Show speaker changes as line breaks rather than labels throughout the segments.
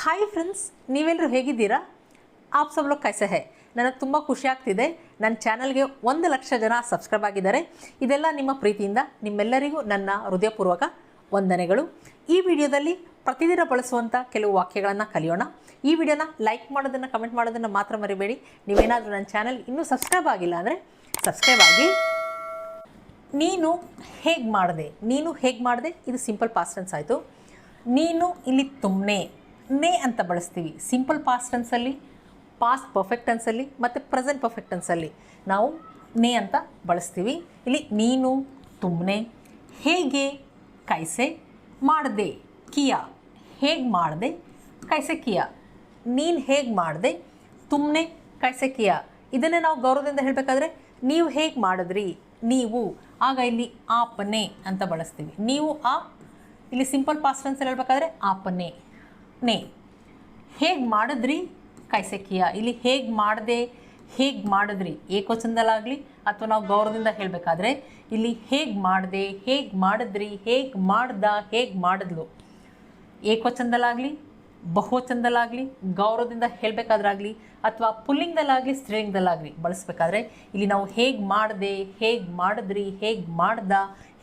Hi friends, ನೀವೆಲ್ಲರೂ ಹೇಗಿದ್ದೀರಾ? App ಸಬ್ ಲೋಗ್ ಕೈಸೆ high? ನನಗೆ ತುಂಬ ಖುಷಿ ಆಗ್ತಿದೆ. ನನ್ನ ಚಾನಲ್ಗೆ 1,00,000 ಜನ ಸಬ್ಸ್ಕ್ರೈಬ್ ಆಗಿದ್ದಾರೆ. ಇದೆಲ್ಲ ನಿಮ್ಮ ಪ್ರೀತಿಯಿಂದ. ನಿಮ್ಮೆಲ್ಲರಿಗೂ ನನ್ನ ಹೃದಯಪೂರ್ವಕ ವಂದನೆಗಳು. ಈ ವಿಡಿಯೋದಲ್ಲಿ ಪ್ರತಿದಿನ ಬಳಸುವಂಥ ಕೆಲವು ವಾಕ್ಯಗಳನ್ನು ಕಲಿಯೋಣ. ಈ ವಿಡಿಯೋನ ಲೈಕ್ ಮಾಡೋದನ್ನು, ಕಮೆಂಟ್ ಮಾಡೋದನ್ನು ಮಾತ್ರ ಮರಿಬೇಡಿ. ನೀವೇನಾದರೂ ನನ್ನ ಚಾನಲ್ ಇನ್ನೂ ಸಬ್ಸ್ಕ್ರೈಬ್ ಆಗಿಲ್ಲ ಅಂದರೆ ಸಬ್ಸ್ಕ್ರೈಬ್ ಆಗಿ. ನೀನು ಹೇಗೆ ಮಾಡಿದೆ? ನೀನು ಹೇಗೆ ಮಾಡಿದೆ ಇದು ಸಿಂಪಲ್ ಪಾಸ್ಟ್ ಟೆನ್ಸ್ ಆಯಿತು. ನೀನು ಇಲ್ಲಿ ತುಮ್ನೆ ನೇ ಅಂತ ಬಳಸ್ತೀವಿ. ಸಿಂಪಲ್ ಪಾಸ್ಟ್ ಟೆನ್ಸಲ್ಲಿ, ಪಾಸ್ಟ್ ಪರ್ಫೆಕ್ಟ್ ಟೆನ್ಸಲ್ಲಿ ಮತ್ತು ಪ್ರೆಸೆಂಟ್ ಪರ್ಫೆಕ್ಟ್ ಟೆನ್ಸಲ್ಲಿ ನಾವು ನೇ ಅಂತ ಬಳಸ್ತೀವಿ. ಇಲ್ಲಿ ನೀನು ತುಮ್ನೆ, ಹೇಗೆ ಕೈಸೆ ಮಾಡಿದೆ, ಕಿಯಾ ಹೇಗೆ ಮಾಡಿದೆ, ಕೈಸೆ ಕಿಯಾ. ನೀನು ಹೇಗೆ ಮಾಡಿದೆ, ತುಮ್ನೆ ಕೈಸೆ ಕಿಯಾ. ಇದನ್ನೇ ನಾವು ಗೌರವದಿಂದ ಹೇಳಬೇಕಾದ್ರೆ ನೀವು ಹೇಗೆ ಮಾಡಿದ್ರಿ, ನೀವು, ಆಗ ಇಲ್ಲಿ ಆಪನೆ ಅಂತ ಬಳಸ್ತೀವಿ. ನೀವು ಆ, ಇಲ್ಲಿ ಸಿಂಪಲ್ ಪಾಸ್ಟ್ ಟೆನ್ಸಲ್ಲಿ ಹೇಳಬೇಕಾದ್ರೆ ಆಪನೆ ನೇ. ಹೇಗೆ ಮಾಡಿದ್ರಿ, ಕೈಸೆ ಕಿಯಾ. ಇಲ್ಲಿ ಹೇಗೆ ಮಾಡಿದೆ, ಹೇಗೆ ಮಾಡಿದ್ರಿ ಏಕವಚನದಲ್ಲಾಗಲಿ ಅಥವಾ ನಾವು ಗೌರವದಿಂದ ಹೇಳಬೇಕಾದ್ರೆ ಇಲ್ಲಿ ಹೇಗೆ ಮಾಡಿದೆ, ಹೇಗೆ ಮಾಡಿದ್ರಿ, ಹೇಗೆ ಮಾಡ್ದ, ಹೇಗೆ ಮಾಡಿದ್ಲು ಏಕವಚನದಲ್ಲಾಗಲಿ ಬಹುವಚನದಲ್ಲಾಗಲಿ ಗೌರವದಿಂದ ಹೇಳಬೇಕಾದ್ರಾಗಲಿ ಅಥವಾ ಪುಲ್ಲಿಂಗದಲ್ಲಾಗಲಿ ಸ್ತ್ರೀಲಿಂಗದಲ್ಲಾಗಲಿ ಬಳಸಬೇಕಾದ್ರೆ ಇಲ್ಲಿ ನಾವು ಹೇಗೆ ಮಾಡಿದೆ, ಹೇಗೆ ಮಾಡಿದ್ರಿ, ಹೇಗೆ ಮಾಡ್ದ,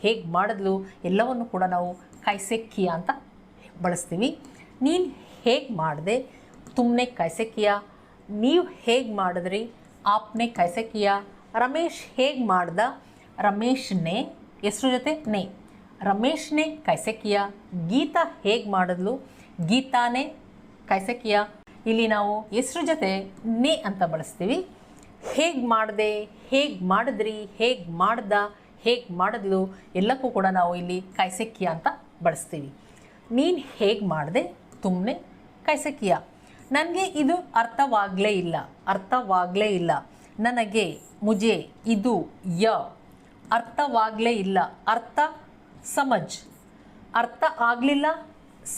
ಹೇಗೆ ಮಾಡಿದ್ಲು ಎಲ್ಲವನ್ನು ಕೂಡ ನಾವು ಕೈಸೆ ಕಿಯಾ ಅಂತ ಬಳಸ್ತೀವಿ. ನೀನು ಹೇಗೆ ಮಾಡಿದೆ, ತುಮ್ನೆ ಕೈಸೆ ಕಿಯಾ. ನೀವು ಹೇಗೆ ಮಾಡಿದ್ರಿ, ಆಪ್ನೆ ಕೈಸೆ ಕಿಯಾ. ರಮೇಶ್ ಹೇಗೆ ಮಾಡ್ದ, ರಮೇಶ್ನೇ ಹೆಸ್ರು ಜೊತೆ ನೇ, ರಮೇಶ್ನೇ ಕೈಸೆ ಕಿಯಾ. ಗೀತಾ ಹೇಗೆ ಮಾಡಿದ್ಲು, ಗೀತಾನೇ ಕೈಸೆ ಕಿಯಾ. ಇಲ್ಲಿ ನಾವು ಹೆಸ್ರು ಜೊತೆ ನೇ ಅಂತ ಬಳಸ್ತೀವಿ. ಹೇಗೆ ಮಾಡಿದೆ, ಹೇಗೆ ಮಾಡಿದ್ರಿ, ಹೇಗೆ ಮಾಡ್ದ, ಹೇಗೆ ಮಾಡಿದ್ಲು ಎಲ್ಲಕ್ಕೂ ಕೂಡ ನಾವು ಇಲ್ಲಿ ಕೈಸೆ ಕಿಯಾ ಅಂತ ಬಳಸ್ತೀವಿ. ನೀನು ಹೇಗೆ ಮಾಡಿದೆ, ತುಮ್ನೆ ಕೈಸೆ ಕಿಯಾ. ನನಗೆ ಇದು ಅರ್ಥವಾಗಲೇ ಇಲ್ಲ. ನನಗೆ, ಮುಜೆ, ಇದು, ಯ ಅರ್ಥವಾಗಲೇ ಇಲ್ಲ. ಅರ್ಥ ಸಮಜ್, ಅರ್ಥ ಆಗಲಿಲ್ಲ,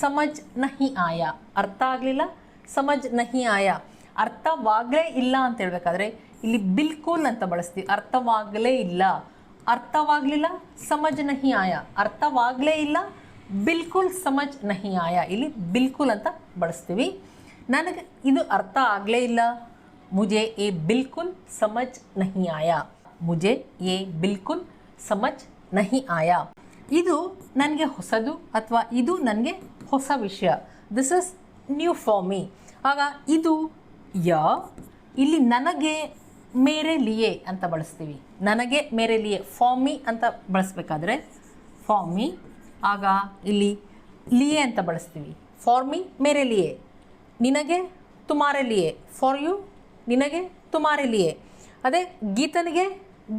ಸಮಜ್ ನಹಿ ಆಯಾ. ಅರ್ಥ ಆಗಲಿಲ್ಲ, ಸಮಜ್ ನಹಿ ಆಯಾ. ಅರ್ಥವಾಗಲೇ ಇಲ್ಲ ಅಂತ ಹೇಳಬೇಕಾದ್ರೆ ಇಲ್ಲಿ ಬಿಲ್ಕುಲ್ ಅಂತ ಬಳಸ್ತೀವಿ. ಅರ್ಥವಾಗಲೇ ಇಲ್ಲ, ಅರ್ಥವಾಗಲಿಲ್ಲ, ಸಮಜ್ ನಹಿ ಆಯಾ. ಅರ್ಥವಾಗಲೇ ಇಲ್ಲ, ಬಿಲ್ಕುಲ್ ಸಮಜ್ ನಹಿ ಆಯಾ. ಇಲ್ಲಿ ಬಿಲ್ಕುಲ್ ಅಂತ ಬಳಸ್ತೀವಿ. ನನಗೆ ಇದು ಅರ್ಥ ಆಗಲೇ ಇಲ್ಲ, ಮುಜೆ ಎ ಬಿಲ್ಕುಲ್ ಸಮಜ್ ನಹಿ ಆಯಾ. ಮುಜೆ ಎ ಬಿಲ್ಕುಲ್ ಸಮಜ್ ನಹಿ ಆಯಾ. ಇದು ನನಗೆ ಹೊಸದು ಅಥವಾ ಇದು ನನಗೆ ಹೊಸ ವಿಷಯ. This is new for me. ಆಗ ಇದು ಯ, ಇಲ್ಲಿ ನನಗೆ ಮೇರೆ ಲಿಯೆ ಅಂತ ಬಳಸ್ತೀವಿ. ನನಗೆ ಮೇರೆ ಲಿಯೆ, ಫಾರ್ ಮೀ ಅಂತ ಬಳಸಬೇಕಾದ್ರೆ ಫಾರ್ ಮೀ, ಆಗ ಇಲ್ಲಿ ಲಿಯೆ ಅಂತ ಬಳಸ್ತೀವಿ. ಫಾರ್ ಮೀ ಮೇರೆ ಲಿಯೆ, ನಿನಗೆ ತುಮಾರೆ ಲಿಯೆ, ಫಾರ್ ಯು ನಿನಗೆ ತುಮಾರೆ ಲಿಯೆ. ಅದೇ ಗೀತನಿಗೆ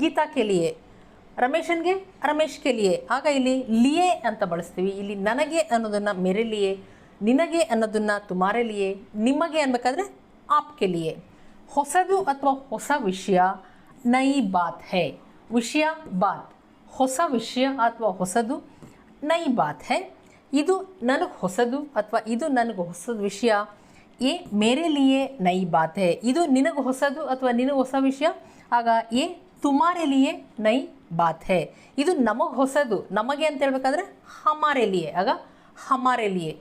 ಗೀತಾ ಕೆ ಲಿಯೆ, ರಮೇಶನ್ಗೆ ರಮೇಶ್ ಕೆ ಲಿಯೆ. ಆಗ ಇಲ್ಲಿ ಲಿಯೆ ಅಂತ ಬಳಸ್ತೀವಿ. ಇಲ್ಲಿ ನನಗೆ ಅನ್ನೋದನ್ನು ಮೇರೆ ಲಿಯೆ, ನಿನಗೆ ಅನ್ನೋದನ್ನು ತುಮಾರೆ ಲಿಯೆ, ನಿಮಗೆ ಅನ್ಬೇಕಾದ್ರೆ ಆಪ್ಕೆ ಲಿಯೆ. ಹೊಸದು ಅಥವಾ ಹೊಸ ವಿಷಯ ನಯಿ ಬಾತ್ ಹೈ. ವಿಷಯ ಬಾತ್, ಹೊಸ ವಿಷಯ ಅಥವಾ ಹೊಸದು ನಯಿ ಬಾತ್ ಹೈ. ಇದು ನನಗೆ ಹೊಸದು ಅಥವಾ ಇದು ನನಗೆ ಹೊಸದು ವಿಷಯ. ಏ ಮೇರೆ ಲಿಯೆ ನಯಿ ಬಾತ್ ಹೈ. ಇದು ನಿನಗೆ ಹೊಸದು ಅಥವಾ ನಿನಗೆ ಹೊಸ ವಿಷಯ. ಆಗ ಏ ತುಮಾರೆ ಲಿಯೆ ನಯಿ ಬಾತ್ ಹೈ. ಇದು ನಮಗೆ ಹೊಸದು, ನಮಗೆ ಅಂತ ಹೇಳ್ಬೇಕಾದ್ರೆ ಹಮಾರೆ ಲಿಯೆ. ಆಗ ಹಮಾರೆ ಲಿಯೆ,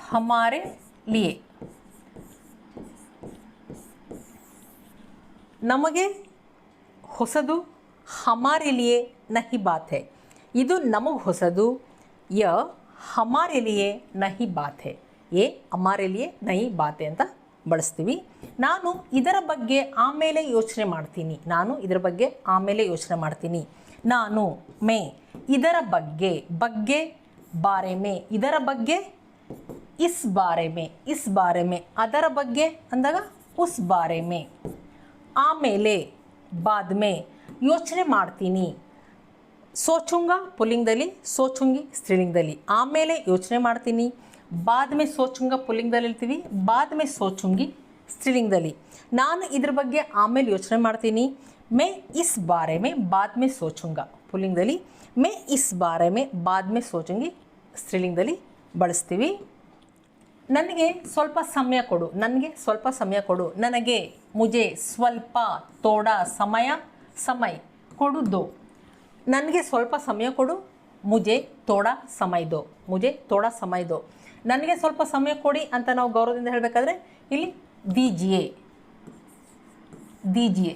ಹಮಾರೆ ಲಿಯೆ. ನಮಗೆ ಹೊಸದು, ಹಮಾರೆ ಲಿಯೆ ನಹಿ ಬಾತ್ ಹೈ. ಇದು ನಮಗೆ ಹೊಸದು, ಯ ಹಮಾರೆ ಲಿಯೆ ನಹಿ ಬಾತ್ ಹೈ. ಏ ಹಮಾರೆ ಲಿಯೆ ನಹಿ ಬಾತ್ ಹೈ ಅಂತ ಬಳಸ್ತೀವಿ. ನಾನು ಇದರ ಬಗ್ಗೆ ಆಮೇಲೆ ಯೋಚನೆ ಮಾಡ್ತೀನಿ. ನಾನು ಇದರ ಬಗ್ಗೆ ಆಮೇಲೆ ಯೋಚನೆ ಮಾಡ್ತೀನಿ. ನಾನು ಮೇ, ಇದರ ಬಗ್ಗೆ, ಬಗ್ಗೆ ಬಾರೆ ಮೇ, ಇದರ ಬಗ್ಗೆ ಇಸ್ ಬಾರೆ ಮೇ, ಇಸ್ ಬಾರೆ ಮೇ. ಅದರ ಬಗ್ಗೆ ಅಂದಾಗ ಉಸ್ ಬಾರೆ ಮೇ. ಆಮೇಲೆ ಬಾದ್ ಮೇ, ಯೋಚನೆ ಮಾಡ್ತೀನಿ. ಸೋಚುಂಗ ಪುಲ್ಲಿಂಗದಲ್ಲಿ, ಸೋಚುಂಗಿ ಸ್ತ್ರೀಲಿಂಗದಲ್ಲಿ. ಆಮೇಲೆ ಯೋಚನೆ ಮಾಡ್ತೀನಿ. ಬಾದ್ ಮೇ ಸೋಚುಂಗ ಪುಲ್ಲಿಂಗದಲ್ಲಿ ಇರ್ತೀವಿ, ಬಾದ್ ಮೇ ಸೋಚುಂಗಿ ಸ್ತ್ರೀಲಿಂಗದಲ್ಲಿ. ನಾನು ಇದ್ರ ಬಗ್ಗೆ ಆಮೇಲೆ ಯೋಚನೆ ಮಾಡ್ತೀನಿ. ಮೇ ಇಸ್ ಬಾರೆ ಮೇ ಬಾದ್ ಮೇ ಸೋಚುಂಗ ಪುಲ್ಲಿಂಗದಲ್ಲಿ, ಮೇ ಇಸ್ ಬಾರೆ ಮೇ ಬಾದ್ ಮೇ ಸೋಚುಂಗಿ ಸ್ತ್ರೀಲಿಂಗದಲ್ಲಿ ಬಳಸ್ತೀವಿ. ನನಗೆ ಸ್ವಲ್ಪ ಸಮಯ ಕೊಡು, ನನಗೆ ಸ್ವಲ್ಪ ಸಮಯ ಕೊಡು. ನನಗೆ, ಮುಜೆ ಸ್ವಲ್ಪ, ತೋಡ ಸಮಯ, ಸಮಯ ಕೊಡು, ದೋ. ನನಗೆ ಸ್ವಲ್ಪ ಸಮಯ ಕೊಡು, ಮುಜೆ ತೋಡ ಸಮಯ ದೋ, ಮುಜೆ ತೋಡ ಸಮಯ ದೋ. ನನಗೆ ಸ್ವಲ್ಪ ಸಮಯ ಕೊಡಿ ಅಂತ ನಾವು ಗೌರವದಿಂದ ಹೇಳಬೇಕಾದ್ರೆ ಇಲ್ಲಿ ದೀಜಿಯೆ, ದೀಜಿಯೆ.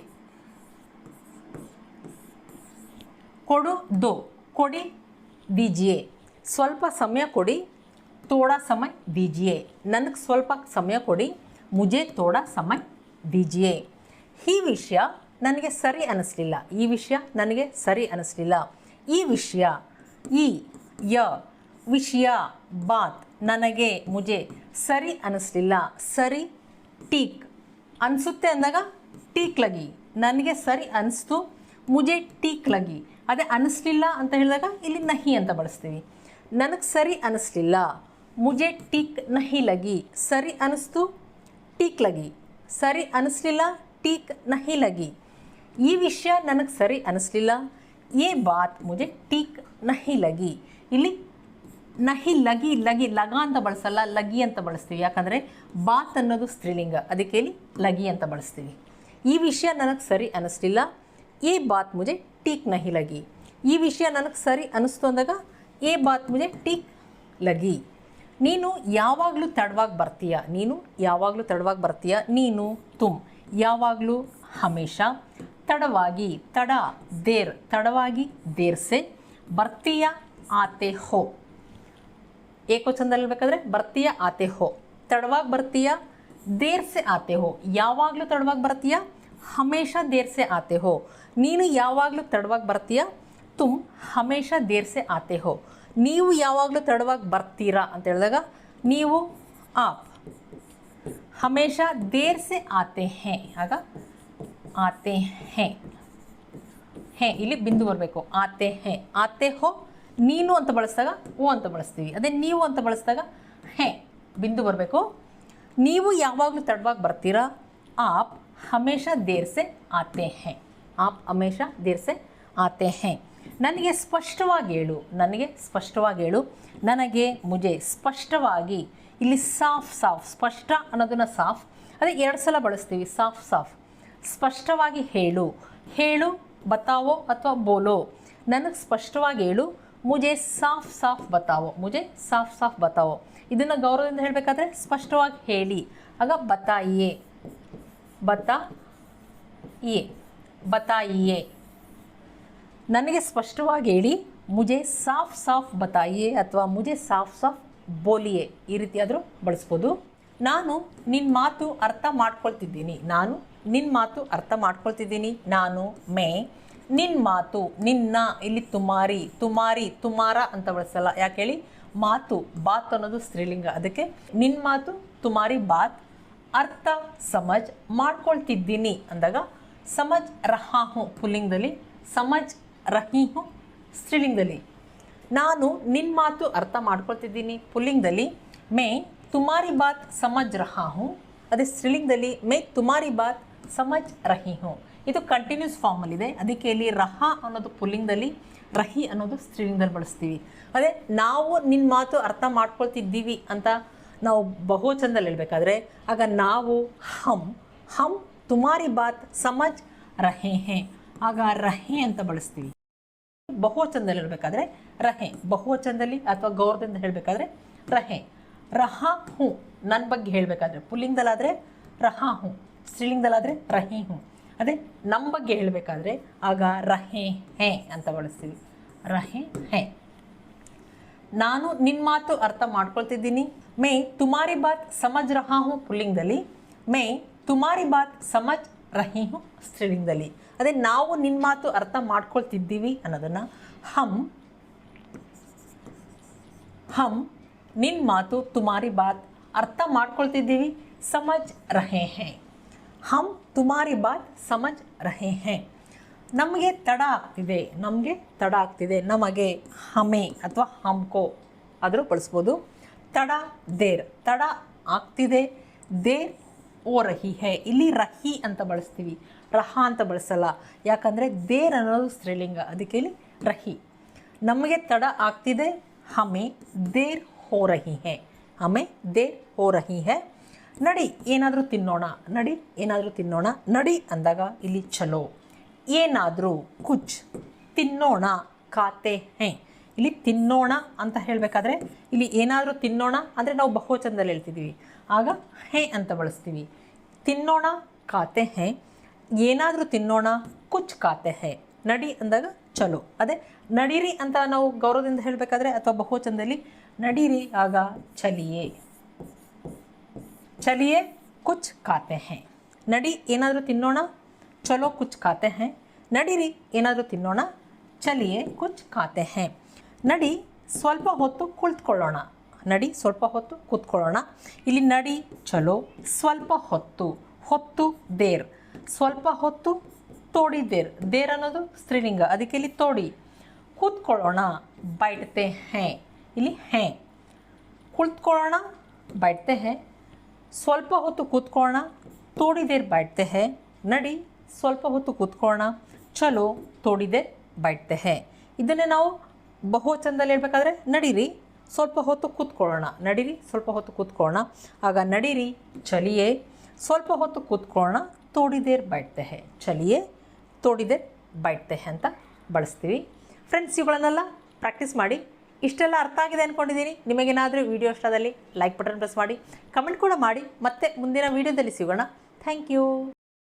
ಕೊಡು, ದೋ, ಕೊಡಿ, ದೀಜಿಯೆ. ಸ್ವಲ್ಪ ಸಮಯ ಕೊಡಿ, ತೋಡಾ ಸಮಯ ದೀಜಿಯೆ. ನನಗೆ ಸ್ವಲ್ಪ ಸಮಯ ಕೊಡಿ, ಮುಜೆ ತೋಡಾ ಸಮಯ ದೀಜಿಯೆ. ಈ ವಿಷಯ ನನಗೆ ಸರಿ ಅನ್ನಿಸ್ಲಿಲ್ಲ, ಈ ವಿಷಯ ನನಗೆ ಸರಿ ಅನ್ನಿಸ್ಲಿಲ್ಲ. ಈ ವಿಷಯ, ಈ ಯ ವಿಷಯ, ಬಾತ್ ನನಗೆ ಮುಜೆ ಸರಿ ಅನ್ನಿಸ್ಲಿಲ್ಲ. ಸರಿ ಟೀಕ್, ಅನಿಸುತ್ತೆ ಅಂದಾಗ ಟೀಕ್ ಲಗಿ, ನನಗೆ ಸರಿ ಅನಿಸ್ತು, ಮುಜೆ ಟೀಕ್ ಲಗಿ. ಅದೇ ಅನ್ನಿಸ್ಲಿಲ್ಲ ಅಂತ ಹೇಳಿದಾಗ ಇಲ್ಲಿ ನಹಿ ಅಂತ ಬಳಸ್ತೀವಿ. ನನಗೆ ಸರಿ ಅನ್ನಿಸ್ಲಿಲ್ಲ, ಮುಜೆ ಟೀಕ್ ನಹಿ ಲಗಿ. ಸರಿ ಅನ್ನಿಸ್ತು, ಟೀಕ್ ಲಗಿ. ಸರಿ ಅನ್ನಿಸ್ಲಿಲ್ಲ, ಟೀಕ್ ನಹಿ ಲಗಿ. ಈ ವಿಷಯ ನನಗೆ ಸರಿ ಅನ್ನಿಸ್ಲಿಲ್ಲ, ಏ ಬಾತ್ ಮುಜೆ ಟೀಕ್ ನಹಿ ಲಗಿ. ಇಲ್ಲಿ ನಹಿ ಲಗಿ, ಲಗಿ ಲಗ ಅಂತ ಬಳಸಲ್ಲ, ಲಗಿ ಅಂತ ಬಳಸ್ತೀವಿ. ಯಾಕಂದರೆ ಬಾತ್ ಅನ್ನೋದು ಸ್ತ್ರೀಲಿಂಗ, ಅದಕ್ಕೆ ಇಲ್ಲಿ ಲಗಿ ಅಂತ ಬಳಸ್ತೀವಿ. ಈ ವಿಷಯ ನನಗೆ ಸರಿ ಅನ್ನಿಸ್ಲಿಲ್ಲ, ಏ ಬಾತ್ ಮುಜೆ ಟೀಕ್ ನಹಿ ಲಗಿ. ಈ ವಿಷಯ ನನಗೆ ಸರಿ ಅನ್ನಿಸ್ತು ಅಂದಾಗ ಏ ಬಾತ್ ಮುಜೆ ಟೀಕ್ ಲಗಿ. ನೀನು ಯಾವಾಗಲೂ ತಡವಾಗಿ ಬರ್ತೀಯ, ನೀನು ಯಾವಾಗಲೂ ತಡವಾಗಿ ಬರ್ತೀಯ. ನೀನು ತುಮ್ ಯಾವಾಗಲೂ ಹಮೇಶ. ತಡವಾಗಿ, ತಡ ದೇರ್, ತಡವಾಗಿ ದೇರ್ಸೆ. ಬರ್ತೀಯ ಆತೆ ಹೋ, ಏಕವಚನದಲ್ಲಿ ಬೇಕಾದರೆ ಬರ್ತೀಯ ಆತೆ ಹೋ. ತಡವಾಗಿ ಬರ್ತೀಯ, ದೇರ್ಸೆ ಆತೆ ಹೋ. ಯಾವಾಗಲೂ ತಡವಾಗಿ ಬರ್ತೀಯ, ಹಮೇಶ ದೇರ್ಸೆ ಆತೆ ಹೋ. ನೀನು ಯಾವಾಗಲೂ ತಡವಾಗಿ ಬರ್ತೀಯ, ತುಮ್ ಹಮೇಶ ದೇರ್ಸೆ ಆತೆ ಹೋ. ನೀವು ಯಾವಾಗಲೂ ತಡವಾಗಿ ಬರ್ತೀರಾ ಅಂತ ಹೇಳಿದಾಗ ನೀವು ಆಪ್. ಹಮೇಶ ದೇರ್ಸೆ ಆತೆ ಹೇ, ಆಗ ಆತೆ ಹೇ, ಹೇ ಇಲ್ಲಿ ಬಿಂದು ಬರಬೇಕು. ಆತೆ ಹೇ, ಆತೆ ಹೋ. ನೀನು ಅಂತ ಬಳಸಿದಾಗ ಓ ಅಂತ ಬಳಸ್ತೀವಿ. ಅದೇ ನೀವು ಅಂತ ಬಳಸಿದಾಗ ಹೇ ಬಿಂದು ಬರಬೇಕು. ನೀವು ಯಾವಾಗಲೂ ತಡವಾಗಿ ಬರ್ತೀರಾ, ಆಪ್ ಹಮೇಶ ದೇರ್ಸೆ ಆತೆ ಹೇ. ಆಪ್ ಹಮೇಶ ದೇರ್ಸೆ ಆತೆ ಹೇ. ನನಗೆ ಸ್ಪಷ್ಟವಾಗಿ ಹೇಳು, ನನಗೆ ಸ್ಪಷ್ಟವಾಗಿ ಹೇಳು. ನನಗೆ ಮುಜೆ ಸ್ಪಷ್ಟವಾಗಿ, ಇಲ್ಲಿ ಸಾಫ್ ಸಾಫ್, ಸ್ಪಷ್ಟ ಅನ್ನೋದನ್ನು ಸಾಫ್, ಅದೇ 2 ಸಲ ಬಳಸ್ತೀವಿ. ಸಾಫ್ ಸಾಫ್, ಸ್ಪಷ್ಟವಾಗಿ ಹೇಳು. ಹೇಳು ಬತಾವೋ ಅಥವಾ ಬೋಲೋ. ನನಗೆ ಸ್ಪಷ್ಟವಾಗಿ ಹೇಳು, ಮುಜೆ ಸಾಫ್ ಸಾಫ್ ಬತಾವೋ, ಮುಜೆ ಸಾಫ್ ಸಾಫ್ ಬತಾವೋ. ಇದನ್ನು ಗೌರವದಿಂದ ಹೇಳಬೇಕಾದ್ರೆ ಸ್ಪಷ್ಟವಾಗಿ ಹೇಳಿ, ಆಗ ಬತಾಯಿಯೇ, ಬತಾಯಿಯೇ, ಬತಾಯಿಯೇ. ನನಗೆ ಸ್ಪಷ್ಟವಾಗಿ ಹೇಳಿ, ಮುಜೆ ಸಾಫ್ ಸಾಫ್ ಬತಾಯಿಯೇ ಅಥವಾ ಮುಜೆ ಸಾಫ್ ಸಾಫ್ ಬೋಲಿಯೇ, ಈ ರೀತಿಯಾದರೂ ಬಳಸ್ಬೋದು. ನಾನು ನಿನ್ನ ಮಾತು ಅರ್ಥ ಮಾಡ್ಕೊಳ್ತಿದ್ದೀನಿ, ನಾನು ನಿನ್ನ ಮಾತು ಅರ್ಥ ಮಾಡ್ಕೊಳ್ತಿದ್ದೀನಿ. ನಾನು ಮೇ ನಿನ್ನ ಮಾತು, ನಿನ್ನ ಇಲ್ಲಿ ತುಮಾರಿ, ತುಮಾರಿ ತುಮಾರ ಅಂತ ಬಳಸಲ್ಲ. ಯಾಕೆ ಹೇಳಿ, ಮಾತು ಬಾತ್ ಅನ್ನೋದು ಸ್ತ್ರೀಲಿಂಗ, ಅದಕ್ಕೆ ನಿನ್ನ ಮಾತು ತುಮಾರಿ ಬಾತ್. ಅರ್ಥ ಸಮಜ್ ಮಾಡ್ಕೊಳ್ತಿದ್ದೀನಿ ಅಂದಾಗ ಸಮಜ್ ರಹಾ ಹೂँ ಪುಲ್ಲಿಂಗದಲ್ಲಿ, ಸಮಜ್ ರಹಿ ಹೂँ ಸ್ತ್ರೀಲಿಂಗದಲ್ಲಿ. ನಾನು ನಿನ್ನ ಮಾತು ಅರ್ಥ ಮಾಡ್ಕೊಳ್ತಿದ್ದೀನಿ ಪುಲ್ಲಿಂಗದಲ್ಲಿ. ಮೇ ತುಮಾರಿ ಬಾತ್ ಸಮಜ್ ರಹಾ ಹೂँ, ಅದೇ ಸ್ತ್ರೀಲಿಂಗದಲ್ಲಿ ಮೇ ತುಮಾರಿ ಬಾತ್ ಸಮಜ್ ರಹಿ ಹೂँ. ಇದು ಕಂಟಿನ್ಯೂಸ್ ಫಾರ್ಮಲ್ಲಿದೆ, ಅದಕ್ಕೆ ಇಲ್ಲಿ ರಹಾ ಅನ್ನೋದು ಪುಲ್ಲಿಂಗದಲ್ಲಿ, ರಹಿ ಅನ್ನೋದು ಸ್ತ್ರೀಲಿಂಗದಲ್ಲಿ ಬಳಸ್ತೀವಿ. ಅದೇ ನಾವು ನಿನ್ನ ಮಾತು ಅರ್ಥ ಮಾಡ್ಕೊಳ್ತಿದ್ದೀವಿ ಅಂತ ನಾವು ಬಹುವಚನದಲ್ಲಿ ಹೇಳಬೇಕಾದ್ರೆ ಆಗ ನಾವು ಹಮ್, ಹಮ್ ತುಮಾರಿ ಬಾತ್ ಸಮಜ್ ರಹೆ ಹೇ, ಆಗ ರಹೆ ಅಂತ ಬಳಸ್ತೀವಿ. ಬಹುವಚನದಲ್ಲಿ ಹೇಳಬೇಕಾದ್ರೆ ರಹೆ, ಬಹುವಚನದಲ್ಲಿ ಅಥವಾ ಗೌರವದಿಂದ ಹೇಳಬೇಕಾದ್ರೆ ರಹೆ. ರಹಾ ಹೂँ ನನ್ನ ಬಗ್ಗೆ ಹೇಳಬೇಕಾದ್ರೆ ಪುಲ್ಲಿಂಗದಲ್ಲಾದರೆ ರಹಾ ಹೂँ, ಸ್ತ್ರೀಲಿಂಗದಲ್ಲಾದರೆ ರಹಿ ಹೂँ. ಅದೇ ನಮ್ಮ ಬಗ್ಗೆ ಹೇಳಬೇಕಾದ್ರೆ ಆಗ ರಹೆ ಹೇ ಅಂತ ಬಳಸ್ತೀವಿ, ರಹೆ ಹೇ. ನಾನು ನಿನ್ನ ಮಾತು ಅರ್ಥ ಮಾಡ್ಕೊಳ್ತಿದ್ದೀನಿ. ಮೇ ತುಮಾರಿ ಬಾತ್ ಸಮಜ್ ರಹಾ ಹೂँ ಪುಲ್ಲಿಂಗದಲ್ಲಿ, ಮೇ ತುಮಾರಿ ಬಾತ್ ಸಮಜ್ ರಹಿ ಹೂँ ಸ್ತ್ರೀಲಿಂಗದಲ್ಲಿ. ಅದೇ ನಾವು ನಿನ್ನ ಮಾತು ಅರ್ಥ ಮಾಡ್ಕೊಳ್ತಿದ್ದೀವಿ ಅನ್ನೋದನ್ನು ಹಮ್, ಹಮ್ ನಿನ್ನ ಮಾತು ತುಮಾರಿ ಬಾತ್ ಅರ್ಥ ಮಾಡ್ಕೊಳ್ತಿದ್ದೀವಿ, ಸಮಜ್ ರಹೆ ಹೇ. ಹಮ್ ತುಮಾರಿ ಬಾತ್ ಸಮಜ್ ರಹೆ ಹೇ. ನಮಗೆ ತಡ ಆಗ್ತಿದೆ, ನಮಗೆ ತಡ ಆಗ್ತಿದೆ, ನಮಗೆ ಹಮೆ ಅಥವಾ ಹಮ್ಕೋ ಆದರೂ ಬಳಸ್ಬೋದು. ತಡ ದೇರ್, ತಡ ಆಗ್ತಿದೆ, ದೇರ್ ಓ ರಹಿ ಹೇ. ಇಲ್ಲಿ ರಹಿ ಅಂತ ಬಳಸ್ತೀವಿ, ರಹಾ ಅಂತ ಬಳಸಲ್ಲ. ಯಾಕಂದರೆ ದೇರ್ ಅನ್ನೋದು ಸ್ತ್ರೀಲಿಂಗ, ಅದಕ್ಕೆ ಇಲ್ಲಿ ರಹಿ. ನಮಗೆ ತಡ ಆಗ್ತಿದೆ, ಹಮೆ ದೇರ್ ಹೋ ರಹಿ ಹೇ, ಹಮೆ ದೇರ್ ಹೋ ರಹಿ ಹೇ. ನಡಿ ಏನಾದರೂ ತಿನ್ನೋಣ, ನಡಿ ಏನಾದರೂ ತಿನ್ನೋಣ. ನಡಿ ಅಂದಾಗ ಇಲ್ಲಿ ಚಲೋ. ಏನಾದರೂ ಕುಚ್, ತಿನ್ನೋಣ ಖಾತೆ ಹೇ, ಇಲ್ಲಿ ತಿನ್ನೋಣ ಅಂತ ಹೇಳಬೇಕಾದ್ರೆ ಇಲ್ಲಿ ಏನಾದರೂ ತಿನ್ನೋಣ ಅಂದರೆ ನಾವು ಬಹುವಚನದಲ್ಲಿ ಹೇಳ್ತಿದ್ದೀವಿ, ಆಗ ಹೇ ಅಂತ ಬಳಸ್ತೀವಿ. ತಿನ್ನೋಣ ಖಾತೆ ಹೇ, ಏನಾದರೂ ತಿನ್ನೋಣ ಕುಚ್ ಖಾತೆ ಹೇ. ನಡಿ ಅಂದಾಗ ಚಲೋ. ಅದೇ ನಡೀರಿ ಅಂತ ನಾವು ಗೌರವದಿಂದ ಹೇಳಬೇಕಾದ್ರೆ ಅಥವಾ ಬಹುವಚನದಲ್ಲಿ ನಡೀರಿ ಆಗ ಚಲಿಯೇ. ಚಲಿಯೇ ಕುಚ್ ಖಾತೆ ಹೇ. ನಡಿ ಏನಾದರೂ ತಿನ್ನೋಣ, ಚಲೋ ಕುಚ್ ಖಾತೆ ಹೇ. ನಡೀರಿ ಏನಾದರೂ ತಿನ್ನೋಣ, ಚಲಿಯೇ ಕುಚ್ ಖಾತೆ ಹೇ. ನಡಿ ಸ್ವಲ್ಪ ಹೊತ್ತು ಕುಳಿತುಕೊಳ್ಳೋಣ. ನಡಿ ಸ್ವಲ್ಪ ಹೊತ್ತು ಕೂತ್ಕೊಳ್ಳೋಣ. ಇಲ್ಲಿ ನಡಿ ಚಲೋ, ಸ್ವಲ್ಪ ಹೊತ್ತು, ಹೊತ್ತು ದೇರ್, ಸ್ವಲ್ಪ ಹೊತ್ತು ತೋಡಿ ದೇರ್. ದೇರ್ ಅನ್ನೋದು ಸ್ತ್ರೀಲಿಂಗ, ಅದಕ್ಕೆ ಇಲ್ಲಿ ತೋಡಿ. ಕೂತ್ಕೊಳ್ಳೋಣ ಬೈಠತೆ ಹೇ, ಇಲ್ಲಿ ಹೇ. ಕುಳಿತುಕೊಳ್ಳೋಣ ಬೈಠತೆ ಹೇ. ಸ್ವಲ್ಪ ಹೊತ್ತು ಕೂತ್ಕೊಳ್ಳೋಣ, ತೋಡಿ ದೇರ್ ಬೈಠತೆ ಹೇ. ನಡಿ ಸ್ವಲ್ಪ ಹೊತ್ತು ಕೂತ್ಕೊಳ್ಳೋಣ, ಚಲೋ ತೋಡಿ ದೇರ್ ಬೈಠತೆ ಹೇ. ಇದನ್ನೇ ನಾವು ಬಹುವಚನದಲ್ಲಿ ಹೇಳ್ಬೇಕಾದ್ರೆ ನಡೀರಿ ಸ್ವಲ್ಪ ಹೊತ್ತು ಕೂತ್ಕೊಳ್ಳೋಣ. ನಡೀರಿ ಸ್ವಲ್ಪ ಹೊತ್ತು ಕೂತ್ಕೊಳ್ಳೋಣ, ಆಗ ನಡೀರಿ ಚಲಿಯೇ. ಸ್ವಲ್ಪ ಹೊತ್ತು ಕೂತ್ಕೊಳ್ಳೋಣ, ತೋಡಿ ದೇರ್ ಬೈಠತೆ ಹೇ. ಚಲಿಯೇ ತೋಡಿ ದೇರ್ ಬೈಠತೆ ಹೇ ಅಂತ ಬಳಸ್ತೀವಿ. ಫ್ರೆಂಡ್ಸ್, ಇವುಗಳನ್ನೆಲ್ಲ ಪ್ರಾಕ್ಟೀಸ್ ಮಾಡಿ. ಇಷ್ಟೆಲ್ಲ ಅರ್ಥ ಆಗಿದೆ ಅಂದ್ಕೊಂಡಿದ್ದೀನಿ. ನಿಮಗೇನಾದರೂ ವಿಡಿಯೋ ಇಷ್ಟದಲ್ಲಿ ಲೈಕ್ ಬಟನ್ ಪ್ರೆಸ್ ಮಾಡಿ, ಕಮೆಂಟ್ ಕೂಡ ಮಾಡಿ. ಮತ್ತೆ ಮುಂದಿನ ವೀಡಿಯೋದಲ್ಲಿ ಸಿಗೋಣ. Thank you.